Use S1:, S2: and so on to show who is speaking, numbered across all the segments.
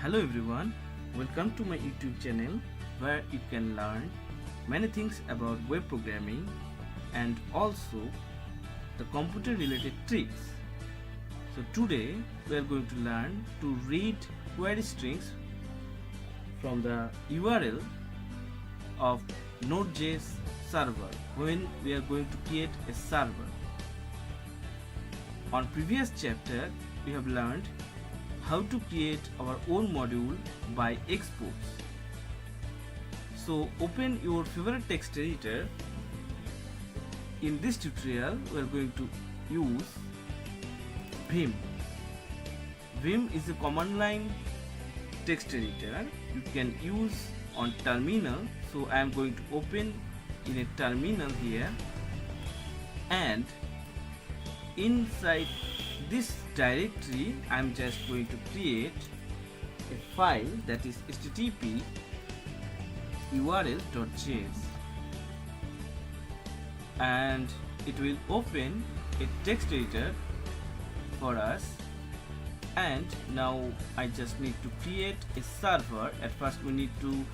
S1: Hello everyone, welcome to my YouTube channel where you can learn many things about web programming and also the computer related tricks. So today we are going to learn to read query strings from the URL of Node.js server when we are going to create a server. On previous chapter we have learned how to create our own module by exports. So open your favorite text editor. In this tutorial we are going to use Vim. Vim is a command line text editor you can use on terminal. So I am going to open in a terminal here, and inside this directory I am just going to create a file that is http url.js, and it will open a text editor for us. And now I just need to create a server. At first we need to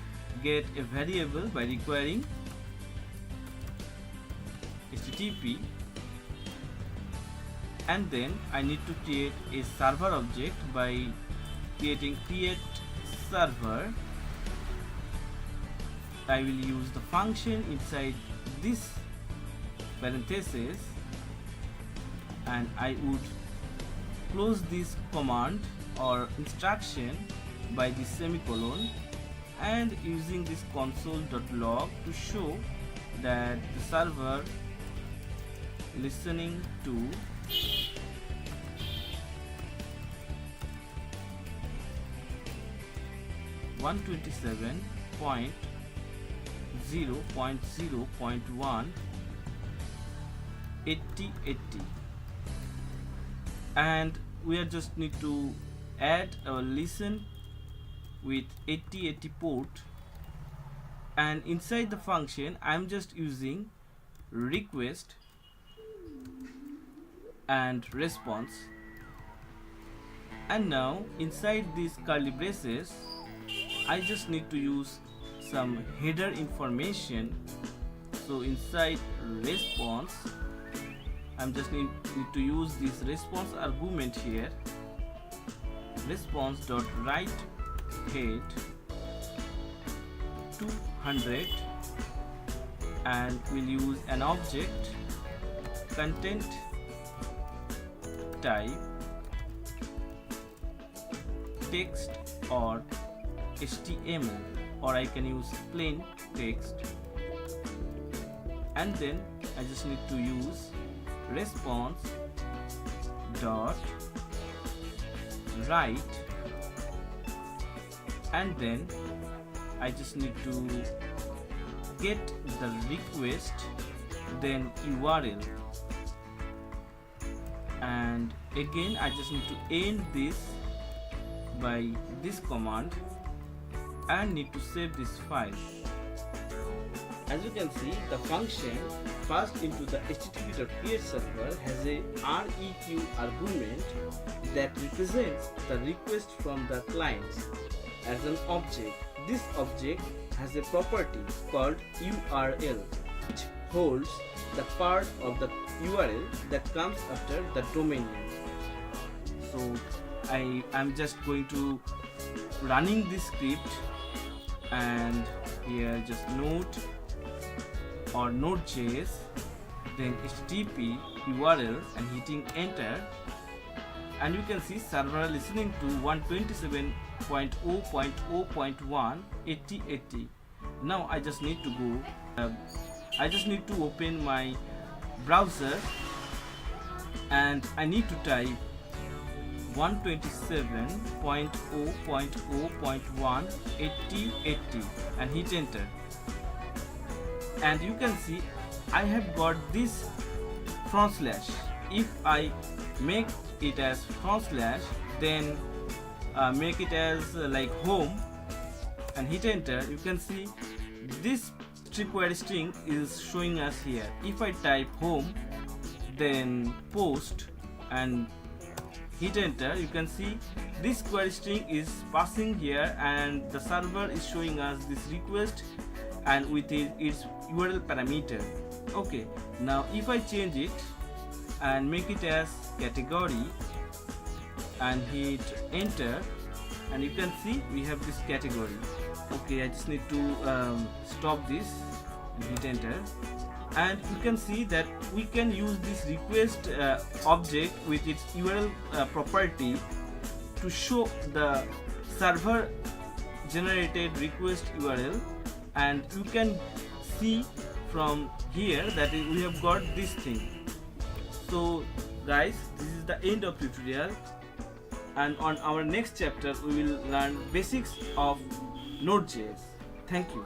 S1: get a variable by requiring http, and then I need to create a server object by creating create server. I will use the function inside this parenthesis, and I would close this command or instruction by the semicolon, and using this console.log to show that the server listening to one 27.0.0.1 8080, and we are just need to add our listen with 8080 port, and inside the function I am just using request and response. And now inside these curly braces I just need to use some header information. So inside response I'm just need to use this response argument here, response.write head 200, and we'll use an object content type text or HTML, or I can use plain text, and then I just need to use response dot write, and then I just need to get the request, then URL, and again I just need to end this by this command and need to save this file. As you can see, the function passed into the http.create server has a req argument that represents the request from the client as an object. This object has a property called URL, which holds the part of the URL that comes after the domain name. So I am just going to running this script, and here just node or node.js, then http URL, and hitting enter, and you can see server listening to 127.0.0.1 8080. Now I just need to go I just need to open my browser, and I need to type 127.0.0.1 8080 and hit enter, and you can see I have got this front slash. If I make it as front slash, then make it as like home and hit enter, you can see this query string is showing us here. If I type home, then post and hit enter, you can see this query string is passing here and the server is showing us this request and with its URL parameter. Okay, now if I change it and make it as category and hit enter, and you can see we have this category. Okay, I just need to stop this and hit enter, and you can see that we can use this request object with its URL property to show the server generated request URL, and you can see from here that we have got this thing. So guys, this is the end of tutorial, and on our next chapter we will learn basics of Node.js. Thank you.